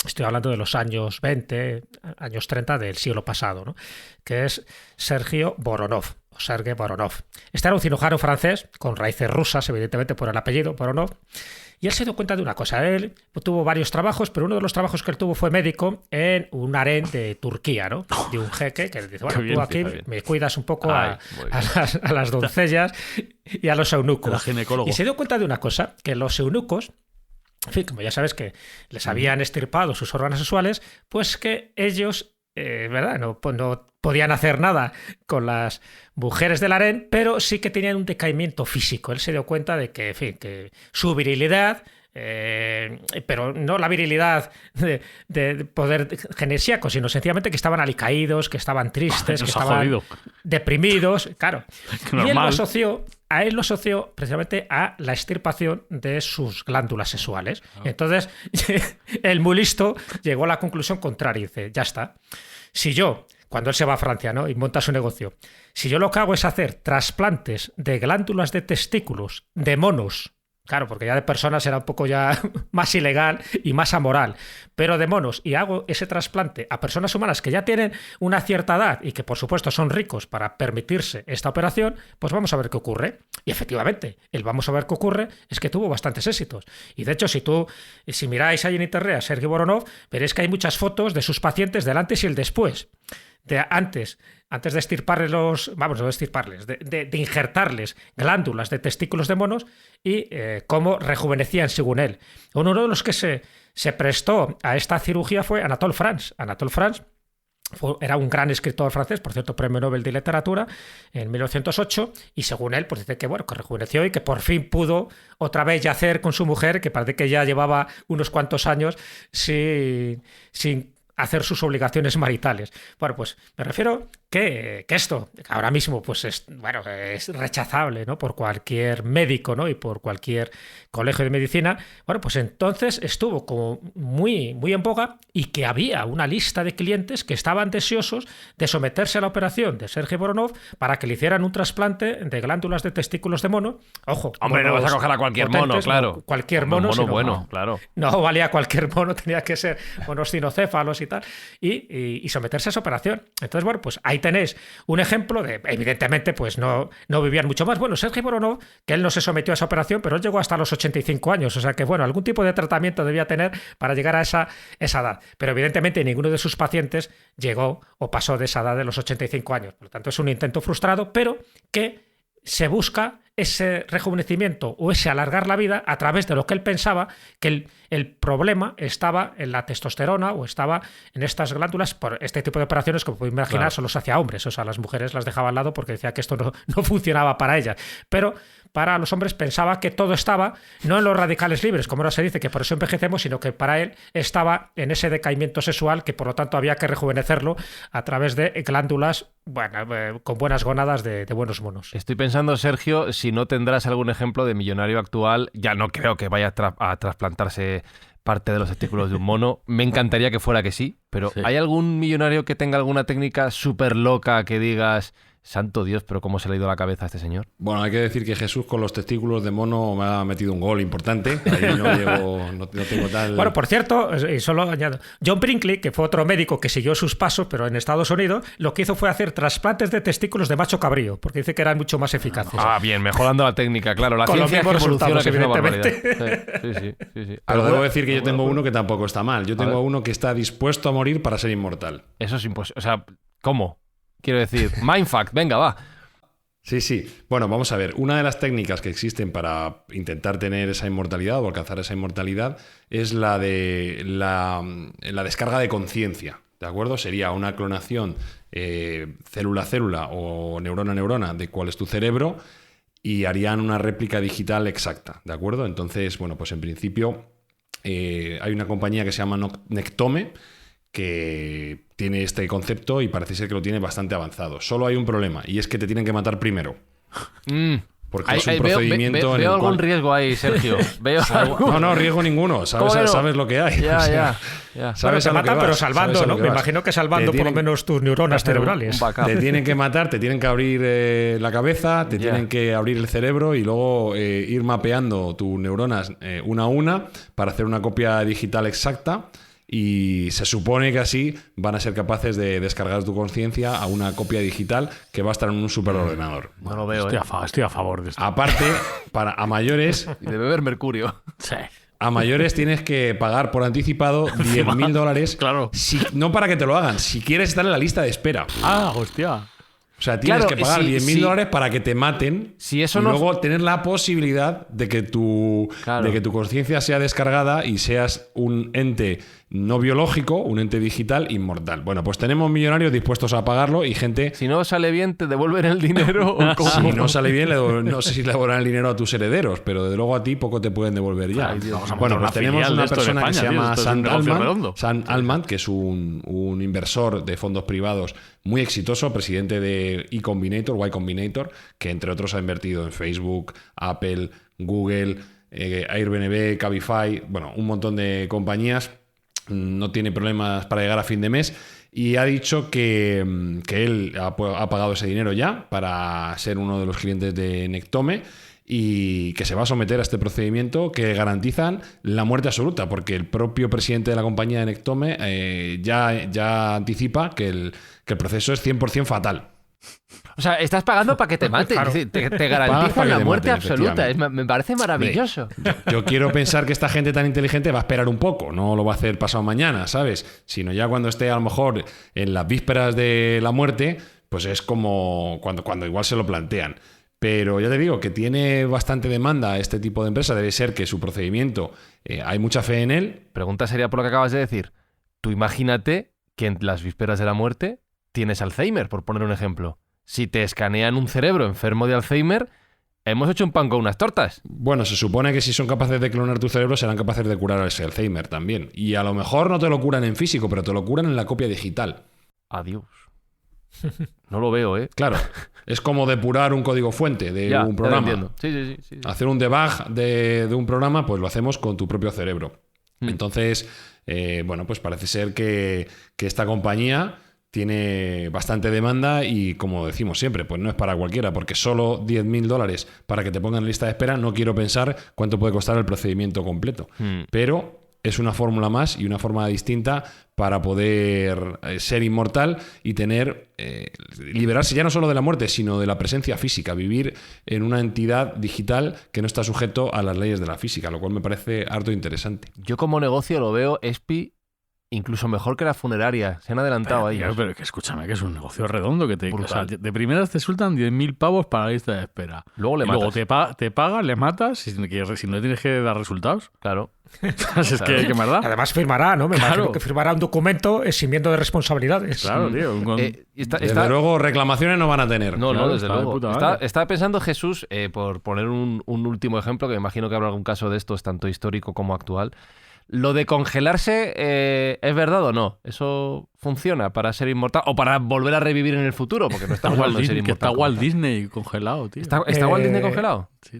Estoy hablando de los años 20, años 30 del siglo pasado, ¿no? Que es Sergei Voronov. Este era un cirujano francés con raíces rusas, evidentemente por el apellido Voronov. Y él se dio cuenta de una cosa. Él tuvo varios trabajos, pero uno de los trabajos que él tuvo fue médico en un harén de Turquía, ¿no? De un jeque que le dice, bueno, tú aquí me cuidas un poco a las doncellas y a los eunucos. La ginecólogo. Y se dio cuenta de una cosa, que los eunucos, en fin, como ya sabes que les habían extirpado sus órganos sexuales, pues que ellos, ¿verdad? No podían hacer nada con las mujeres del harén, pero sí que tenían un decaimiento físico. Él se dio cuenta de que, en fin, que su virilidad, pero no la virilidad de poder genesíaco, sino sencillamente que estaban alicaídos, que estaban tristes, que estaban deprimidos, claro. Y él lo asoció precisamente a la extirpación de sus glándulas sexuales. Entonces, el muy listo llegó a la conclusión contraria y dice, ya está. Si yo, cuando él se va a Francia, ¿no? y monta su negocio, si yo lo que hago es hacer trasplantes de glándulas de testículos de monos Claro, porque ya de personas era un poco ya más ilegal y más amoral. Pero de monos, y hago ese trasplante a personas humanas que ya tienen una cierta edad y que por supuesto son ricos para permitirse esta operación, pues vamos a ver qué ocurre. Y efectivamente, el vamos a ver qué ocurre es que tuvo bastantes éxitos. Y de hecho, si miráis ahí en internet a Sergei Voronov, veréis que hay muchas fotos de sus pacientes del antes y el después. De antes de extirparles de injertarles glándulas de testículos de monos y cómo rejuvenecían según él. Uno de los que se prestó a esta cirugía fue Anatole France. Anatole France era un gran escritor francés, por cierto, premio Nobel de Literatura en 1908, y según él, pues dice que rejuveneció y que por fin pudo otra vez yacer con su mujer, que parece que ya llevaba unos cuantos años sin hacer sus obligaciones maritales. Bueno, pues me refiero que esto ahora mismo pues es rechazable, ¿no?, por cualquier médico, ¿no?, y por cualquier colegio de medicina. Bueno, pues entonces estuvo como muy, muy en boga, y que había una lista de clientes que estaban deseosos de someterse a la operación de Sergei Voronov para que le hicieran un trasplante de glándulas de testículos de mono. Ojo, hombre, no vas a coger a cualquier mono, claro. No, cualquier mono, mono bueno, claro. No valía cualquier mono, tenía que ser monos cinocéfalos y tal, y someterse a esa operación. Entonces, bueno, pues ahí tenéis un ejemplo de, evidentemente, pues no vivían mucho más. Bueno, Sergei Voronov, que él no se sometió a esa operación, pero él llegó hasta los 85 años, o sea que, bueno, algún tipo de tratamiento debía tener para llegar a esa edad. Pero evidentemente ninguno de sus pacientes llegó o pasó de esa edad de los 85 años. Por lo tanto, es un intento frustrado, pero que se busca ese rejuvenecimiento o ese alargar la vida a través de lo que él pensaba que el problema estaba en la testosterona o estaba en estas glándulas. Por este tipo de operaciones, como podéis imaginar, claro, solo se hacía a hombres, o sea, las mujeres las dejaba al lado porque decía que esto no funcionaba para ellas. Pero para los hombres pensaba que todo estaba no en los radicales libres, como ahora se dice, que por eso envejecemos, sino que para él estaba en ese decaimiento sexual, que por lo tanto había que rejuvenecerlo a través de glándulas, con buenas gónadas de buenos monos. Estoy pensando, Sergio, si no tendrás algún ejemplo de millonario actual. Ya no creo que vaya a trasplantarse parte de los testículos de un mono. Me encantaría que fuera que sí, pero sí. ¿Hay algún millonario que tenga alguna técnica súper loca que digas, santo Dios, pero cómo se le ha ido la cabeza a este señor? Bueno, hay que decir que Jesús con los testículos de mono me ha metido un gol importante. Ahí no tengo tal... Bueno, por cierto, y solo añado, John Brinkley, que fue otro médico que siguió sus pasos, pero en Estados Unidos, lo que hizo fue hacer trasplantes de testículos de macho cabrío, porque dice que eran mucho más eficaces. Ah, bien, mejorando la técnica, claro. La ciencia que evoluciona, que es una barbaridad. Sí. Pero debo decir que yo tengo uno que tampoco está mal. Yo tengo uno que está dispuesto a morir para ser inmortal. Eso es imposible. O sea, ¿cómo? Quiero decir, mindfuck, venga, va. Sí. Bueno, vamos a ver. Una de las técnicas que existen para intentar tener esa inmortalidad o alcanzar esa inmortalidad es la de la descarga de conciencia, ¿de acuerdo? Sería una clonación célula a célula o neurona a neurona de cuál es tu cerebro y harían una réplica digital exacta, ¿de acuerdo? Entonces, bueno, pues en principio hay una compañía que se llama Nectome que tiene este concepto y parece ser que lo tiene bastante avanzado. Solo hay un problema, y es que te tienen que matar primero. Porque es un procedimiento veo algún riesgo ahí, Sergio. No, riesgo ninguno. Sabes lo que hay. Ya. Sabes, te matan, pero salvando, ¿no? Me imagino que salvando por lo menos tus neuronas cerebrales. Te tienen que matar, te tienen que abrir la cabeza, te tienen que abrir el cerebro y luego ir mapeando tus neuronas una a una para hacer una copia digital exacta. Y se supone que así van a ser capaces de descargar tu conciencia a una copia digital que va a estar en un superordenador. No lo veo, Estoy a favor de esto. Aparte, a mayores... Y de beber mercurio. Sí. A mayores tienes que pagar por anticipado $10.000. Claro. No para que te lo hagan, si quieres estar en la lista de espera. Ah, hostia. O sea, tienes que pagar $10.000 para que te maten y luego tener la posibilidad de que tu conciencia sea descargada y seas un ente no biológico, un ente digital inmortal. Bueno, pues tenemos millonarios dispuestos a pagarlo y gente... Si no sale bien, te devuelven el dinero. Si no sale bien, no sé si le devolverán el dinero a tus herederos, pero desde luego a ti poco te pueden devolver ya. Ay, Dios, bueno, pues tenemos una persona que se llama Sam Altman, que es un inversor de fondos privados muy exitoso, presidente de Y Combinator, que entre otros ha invertido en Facebook, Apple, Google, Airbnb, Cabify, bueno, un montón de compañías. No tiene problemas para llegar a fin de mes y ha dicho que él ha pagado ese dinero ya para ser uno de los clientes de Nectome y que se va a someter a este procedimiento que garantizan la muerte absoluta, porque el propio presidente de la compañía de Nectome ya anticipa que el proceso es 100% fatal. O sea, estás pagando para que te maten. Claro. Es decir, te Pagas garantizan para que la te muerte maten, absoluta. efectivamente. Me parece maravilloso. Yo quiero pensar que esta gente tan inteligente va a esperar un poco, no lo va a hacer pasado mañana, ¿sabes? Sino ya cuando esté a lo mejor en las vísperas de la muerte, pues es como cuando igual se lo plantean. Pero ya te digo que tiene bastante demanda este tipo de empresa. Debe ser que su procedimiento, hay mucha fe en él. Pregunta sería por lo que acabas de decir. Tú imagínate que en las vísperas de la muerte tienes Alzheimer, por poner un ejemplo. Si te escanean un cerebro enfermo de Alzheimer, hemos hecho un pan con unas tortas. Bueno, se supone que si son capaces de clonar tu cerebro, serán capaces de curar ese Alzheimer también. Y a lo mejor no te lo curan en físico, pero te lo curan en la copia digital. Adiós. No lo veo, ¿eh? Claro, es como depurar un código fuente de Ya, un ya lo programa. entiendo. Sí. Hacer un debug de un programa, pues lo hacemos con tu propio cerebro. Entonces, bueno, pues parece ser que esta compañía tiene bastante demanda y, como decimos siempre, pues no es para cualquiera, porque solo $10.000 para que te pongan en lista de espera, no quiero pensar cuánto puede costar el procedimiento completo. Pero es una fórmula más y una forma distinta para poder ser inmortal y tener, liberarse ya no solo de la muerte, sino de la presencia física, vivir en una entidad digital que no está sujeto a las leyes de la física, lo cual me parece harto interesante. Yo como negocio lo veo, Espi, incluso mejor que la funeraria. Se han adelantado ahí. Pero que escúchame, que es un negocio redondo. Que o sea, Brutal. de primeras te sueltan 10.000 pavos para la lista de espera. Luego le Y luego matas. te pagas, le matas, si no tienes que dar resultados. Claro. Es que verdad. Además firmará, ¿no? Me Claro. imagino que firmará un documento eximiendo de responsabilidades. Claro, tío. Desde luego, reclamaciones no van a tener. No, Claro, desde está de luego. puta madre. Estaba pensando, Jesús, por poner un último ejemplo, que me imagino que habrá algún caso de estos, tanto histórico como actual. ¿Lo de congelarse es verdad o no? ¿Eso funciona para ser inmortal o para volver a revivir en el futuro? Porque no estamos hablando de ser que está inmortal. Walt Disney congelado, tío. ¿Está Walt Disney congelado? Sí,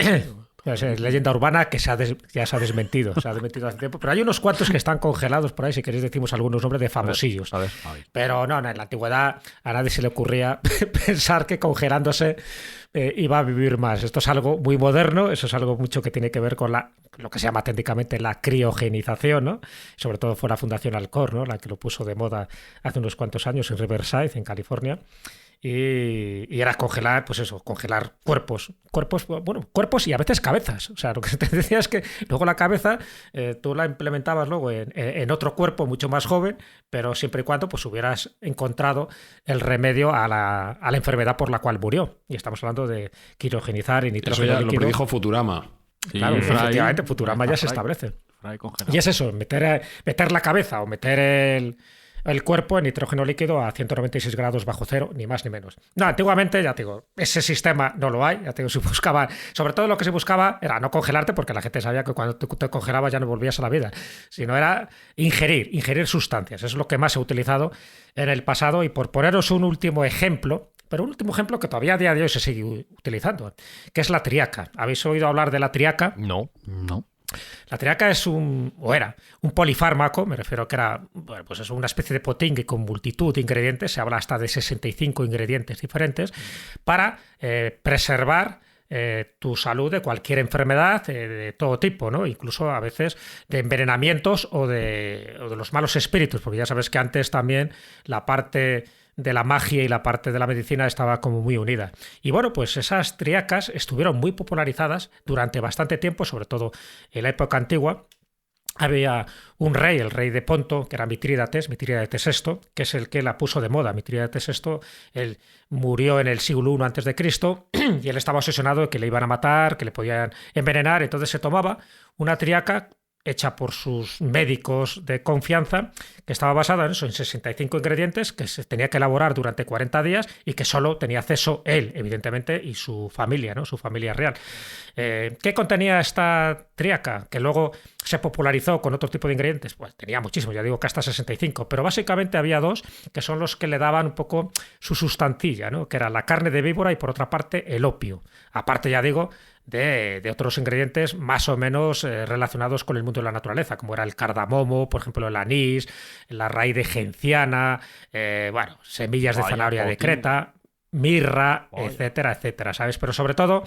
Es leyenda urbana que ya se ha desmentido. Se ha desmentido hace tiempo. Pero hay unos cuantos que están congelados por ahí. Si queréis, decimos algunos nombres de famosillos. A ver. Pero no, en la antigüedad a nadie se le ocurría pensar que congelándose iba a vivir más. Esto es algo muy moderno. Eso es algo mucho que tiene que ver con lo que se llama técnicamente la criogenización, ¿no? Sobre todo fue la Fundación Alcor, ¿no? La que lo puso de moda hace unos cuantos años en Riverside, en California. Y era congelar, pues eso, congelar cuerpos, bueno, cuerpos y a veces cabezas. O sea, lo que te decía es que luego la cabeza tú la implementabas luego en otro cuerpo mucho más joven, pero siempre y cuando pues hubieras encontrado el remedio a la enfermedad por la cual murió. Y estamos hablando de criogenizar y Eso nitrógeno ya lo líquido. predijo Futurama. Sí, Claro, Fry. efectivamente, Futurama ya se establece. Fry congelado. Y es eso, meter la cabeza o meter el cuerpo en nitrógeno líquido a 196 grados bajo cero, ni más ni menos. No, antiguamente, ya te digo, ese sistema no lo hay. Ya te digo, se buscaba, sobre todo lo que se buscaba era no congelarte, porque la gente sabía que cuando te congelabas ya no volvías a la vida, sino era ingerir sustancias. Eso es lo que más se ha utilizado en el pasado. Y por poneros un último ejemplo, pero un último ejemplo que todavía a día de hoy se sigue utilizando, que es la triaca. ¿Habéis oído hablar de la triaca? No. La triaca era un polifármaco, me refiero a que era, bueno, pues es una especie de potingue con multitud de ingredientes, se habla hasta de 65 ingredientes diferentes, para preservar tu salud de cualquier enfermedad de todo tipo, ¿no? Incluso a veces de envenenamientos o de los malos espíritus, porque ya sabes que antes también la parte de la magia y la parte de la medicina estaba como muy unida. Y bueno, pues esas triacas estuvieron muy popularizadas durante bastante tiempo, sobre todo en la época antigua. Había un rey, el rey de Ponto, que era Mitrídates VI, que es el que la puso de moda. Mitrídates VI, él murió en el siglo I a.C. y él estaba obsesionado de que le iban a matar, que le podían envenenar, entonces se tomaba una triaca hecha por sus médicos de confianza, que estaba basada en eso, en 65 ingredientes que se tenía que elaborar durante 40 días y que solo tenía acceso él, evidentemente, y su familia, ¿no? Su familia real. ¿Qué contenía esta triaca? Que luego se popularizó con otro tipo de ingredientes. Pues tenía muchísimos, ya digo que hasta 65, pero básicamente había dos que son los que le daban un poco su sustancilla, ¿no? Que era la carne de víbora y por otra parte el opio. Aparte, ya digo, de otros ingredientes más o menos relacionados con el mundo de la naturaleza, como era el cardamomo, por ejemplo el anís, la raíz de genciana, bueno, semillas de zanahoria de Creta, mirra, etcétera, etcétera, ¿sabes? Pero sobre todo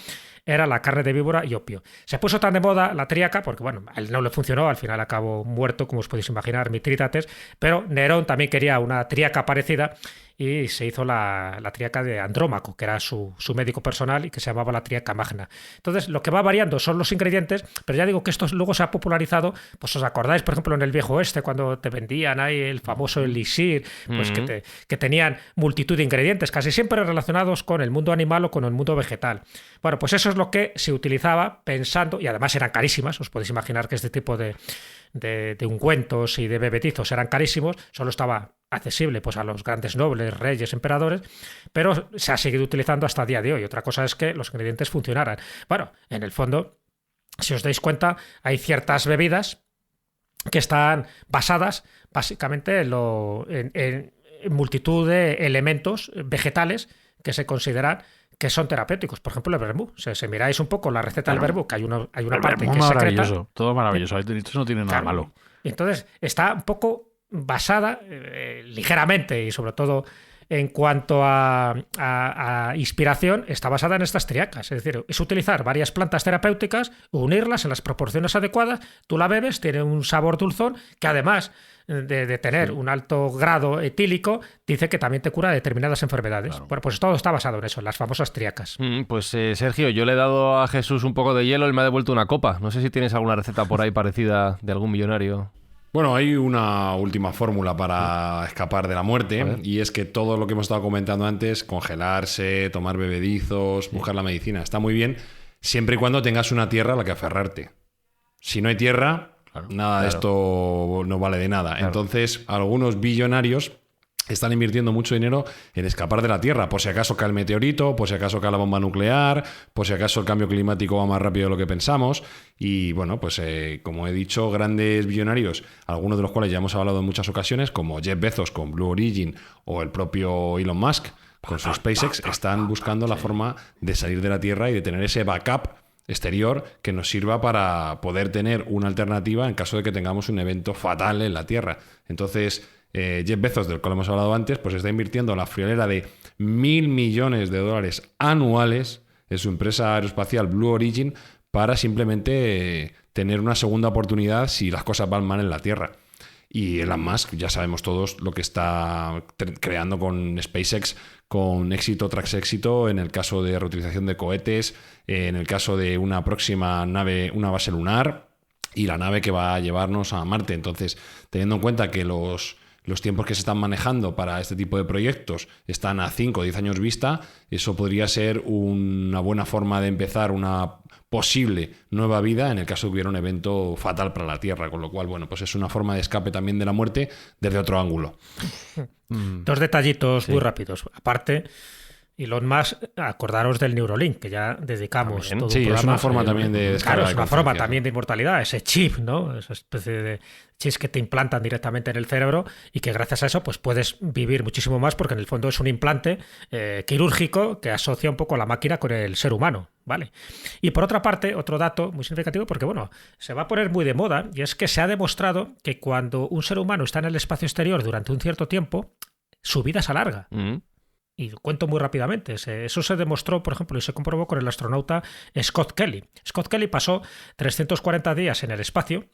era la carne de víbora y opio. Se puso tan de moda la tríaca, porque bueno, a él no le funcionó, al final acabó muerto, como os podéis imaginar, Mitrídates, pero Nerón también quería una tríaca parecida y se hizo la tríaca de Andrómaco, que era su médico personal y que se llamaba la tríaca magna. Entonces, lo que va variando son los ingredientes, pero ya digo que esto luego se ha popularizado, pues os acordáis, por ejemplo, en el Viejo Oeste, cuando te vendían ahí el famoso elixir, pues que tenían multitud de ingredientes, casi siempre relacionados con el mundo animal o con el mundo vegetal. Bueno, pues eso es lo que se utilizaba pensando, y además eran carísimas, os podéis imaginar que este tipo de ungüentos y de bebetizos eran carísimos, solo estaba accesible pues a los grandes nobles, reyes, emperadores, pero se ha seguido utilizando hasta el día de hoy. Otra cosa es que los ingredientes funcionaran. Bueno, en el fondo, si os dais cuenta, hay ciertas bebidas que están basadas básicamente en multitud de elementos vegetales que se consideran que son terapéuticos. Por ejemplo, el vermú. Si miráis un poco la receta del vermú, que hay una parte que es secreta. Todo maravilloso. Eso no tiene nada malo. Entonces, está un poco basada ligeramente y sobre todo en cuanto a inspiración, está basada en estas tríacas. Es decir, es utilizar varias plantas terapéuticas, unirlas en las proporciones adecuadas, tú la bebes, tiene un sabor dulzón que además de tener un alto grado etílico, dice que también te cura determinadas enfermedades. Claro. Bueno, pues todo está basado en eso, en las famosas tríacas. Pues Sergio, yo le he dado a Jesús un poco de hielo, él me ha devuelto una copa. No sé si tienes alguna receta por ahí parecida de algún millonario. Bueno, hay una última fórmula para escapar de la muerte y es que todo lo que hemos estado comentando antes, congelarse, tomar bebedizos, buscar la medicina, está muy bien siempre y cuando tengas una tierra a la que aferrarte. Si no hay tierra, nada de esto no vale de nada. Entonces, algunos billonarios están invirtiendo mucho dinero en escapar de la Tierra, por si acaso cae el meteorito, por si acaso cae la bomba nuclear, por si acaso el cambio climático va más rápido de lo que pensamos. Y bueno, pues como he dicho, grandes billonarios, algunos de los cuales ya hemos hablado en muchas ocasiones, como Jeff Bezos con Blue Origin o el propio Elon Musk con su SpaceX, están buscando la forma de salir de la Tierra y de tener ese backup exterior que nos sirva para poder tener una alternativa en caso de que tengamos un evento fatal en la Tierra. Entonces, Jeff Bezos, del cual hemos hablado antes, pues está invirtiendo la friolera de $1.000 millones anuales en su empresa aeroespacial Blue Origin para simplemente tener una segunda oportunidad si las cosas van mal en la Tierra. Y Elon Musk, ya sabemos todos lo que está creando con SpaceX, con éxito tras éxito, en el caso de reutilización de cohetes, en el caso de una próxima nave, una base lunar y la nave que va a llevarnos a Marte. Entonces, teniendo en cuenta que los tiempos que se están manejando para este tipo de proyectos están a 5 o 10 años vista, eso podría ser una buena forma de empezar una posible nueva vida en el caso de que hubiera un evento fatal para la Tierra, con lo cual, bueno, pues es una forma de escape también de la muerte desde otro ángulo. Dos detallitos muy rápidos. Aparte, Elon Musk, acordaros del Neuralink, que ya dedicamos todo un programa. Es una forma también de descarga. Claro, es una forma también de inmortalidad, ese chip, ¿no? Esa especie de chips que te implantan directamente en el cerebro y que gracias a eso pues puedes vivir muchísimo más porque en el fondo es un implante quirúrgico que asocia un poco a la máquina con el ser humano, ¿vale? Y por otra parte, otro dato muy significativo porque, bueno, se va a poner muy de moda y es que se ha demostrado que cuando un ser humano está en el espacio exterior durante un cierto tiempo, su vida se alarga. Y cuento muy rápidamente. Eso se demostró, por ejemplo, y se comprobó con el astronauta Scott Kelly. Scott Kelly pasó 340 días en el espacio.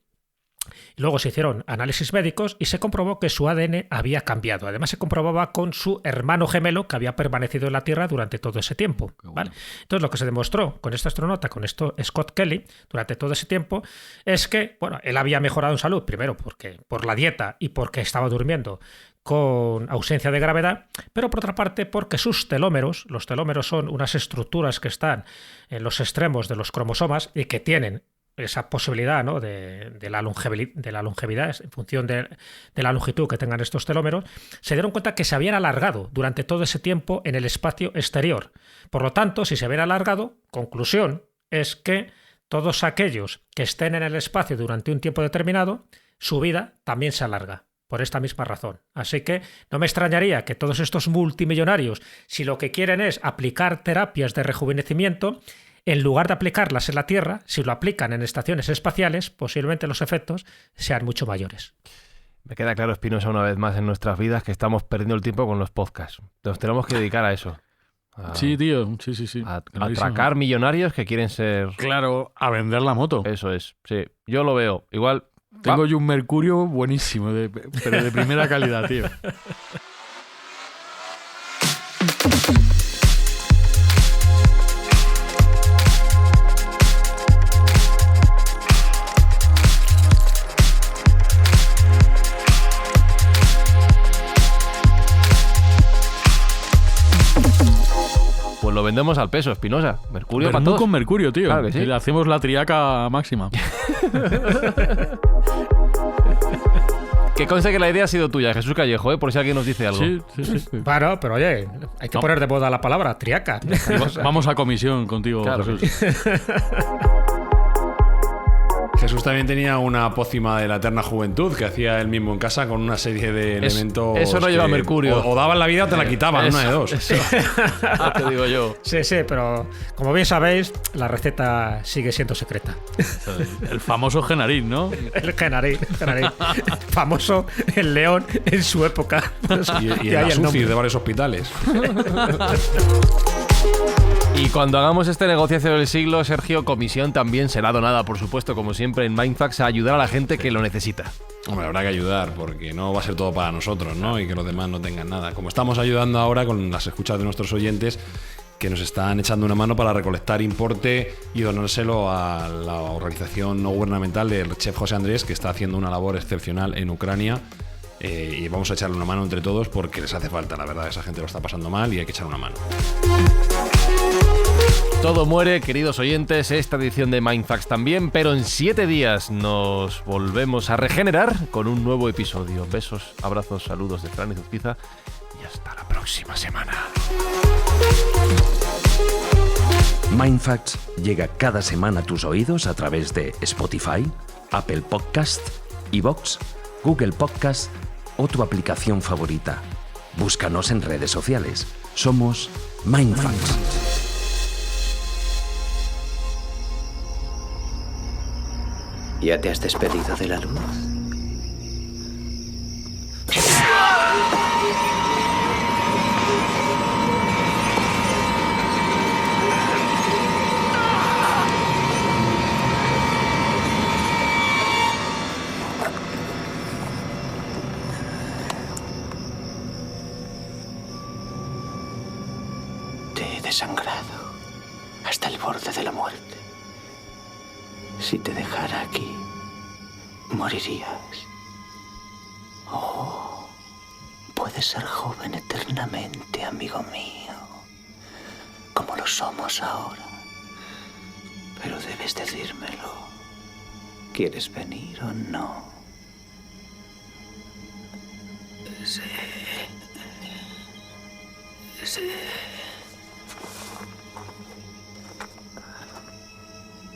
Y luego se hicieron análisis médicos y se comprobó que su ADN había cambiado. Además, se comprobaba con su hermano gemelo que había permanecido en la Tierra durante todo ese tiempo. ¿Vale? Entonces, lo que se demostró con este astronauta, con Scott Kelly, durante todo ese tiempo, es que, bueno, él había mejorado en salud, primero porque por la dieta y porque estaba durmiendo con ausencia de gravedad, pero por otra parte porque sus telómeros, los telómeros son unas estructuras que están en los extremos de los cromosomas y que tienen esa posibilidad, ¿no?, de la longevidad en función de la longitud que tengan estos telómeros, se dieron cuenta que se habían alargado durante todo ese tiempo en el espacio exterior. Por lo tanto, si se habían alargado, conclusión es que todos aquellos que estén en el espacio durante un tiempo determinado, su vida también se alarga. Por esta misma razón. Así que no me extrañaría que todos estos multimillonarios, si lo que quieren es aplicar terapias de rejuvenecimiento, en lugar de aplicarlas en la Tierra, si lo aplican en estaciones espaciales, posiblemente los efectos sean mucho mayores. Me queda claro, Espinosa, una vez más en nuestras vidas que estamos perdiendo el tiempo con los podcasts. Nos tenemos que dedicar a eso. Sí, tío. Sí. A Clarísimo. atracar millonarios que quieren ser... Claro, a vender la moto. Eso es, sí. Yo lo veo. Igual... Tengo yo un Mercurio buenísimo, pero de primera calidad, tío. Pues lo vendemos al peso, Espinosa. Mercurio para Vermú todos. con Mercurio, tío. Claro que sí. Y le hacemos la triaca máxima. Que conste que la idea ha sido tuya, Jesús Callejo, por si alguien nos dice algo. Sí. Bueno, pero oye, hay que poner de moda la palabra triaca. Vamos a comisión contigo, Claro. Jesús. Jesús también tenía una pócima de la eterna juventud que hacía él mismo en casa con una serie de elementos. eso no lleva que mercurio. O daban la vida o te la quitaban, Eso, una de dos. eso. Te digo yo. Sí, pero como bien sabéis, la receta sigue siendo secreta. El famoso Genarín, ¿no? El Genarín. Famoso el león en su época. Y De en ahí las el UCI nombre. de varios hospitales. Y cuando hagamos este negocio del siglo, Sergio, comisión también será donada, por supuesto, como siempre en Mindfax, a ayudar a la gente que lo necesita. Hombre, habrá que ayudar porque no va a ser todo para nosotros, ¿no? Y que los demás no tengan nada. Como estamos ayudando ahora con las escuchas de nuestros oyentes que nos están echando una mano para recolectar importe y donárselo a la organización no gubernamental del chef José Andrés, que está haciendo una labor excepcional en Ucrania. Y vamos a echarle una mano entre todos porque les hace falta, la verdad. Esa gente lo está pasando mal y hay que echar una mano. Todo muere, queridos oyentes, esta edición de Mindfax también, pero en 7 días nos volvemos a regenerar con un nuevo episodio. Besos, abrazos, saludos de Fran y Zuzquiza y hasta la próxima semana. Mindfacts llega cada semana a tus oídos a través de Spotify, Apple Podcast, iVoox, Google Podcast o tu aplicación favorita. Búscanos en redes sociales. Somos Mindfacts. ¿Ya te has despedido de la luz? Te he desangrado hasta el borde de la muerte. Si te dejara aquí, morirías. Oh, puedes ser joven eternamente, amigo mío, como lo somos ahora. Pero debes decírmelo. ¿Quieres venir o no? Sí. Sí.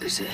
Sí.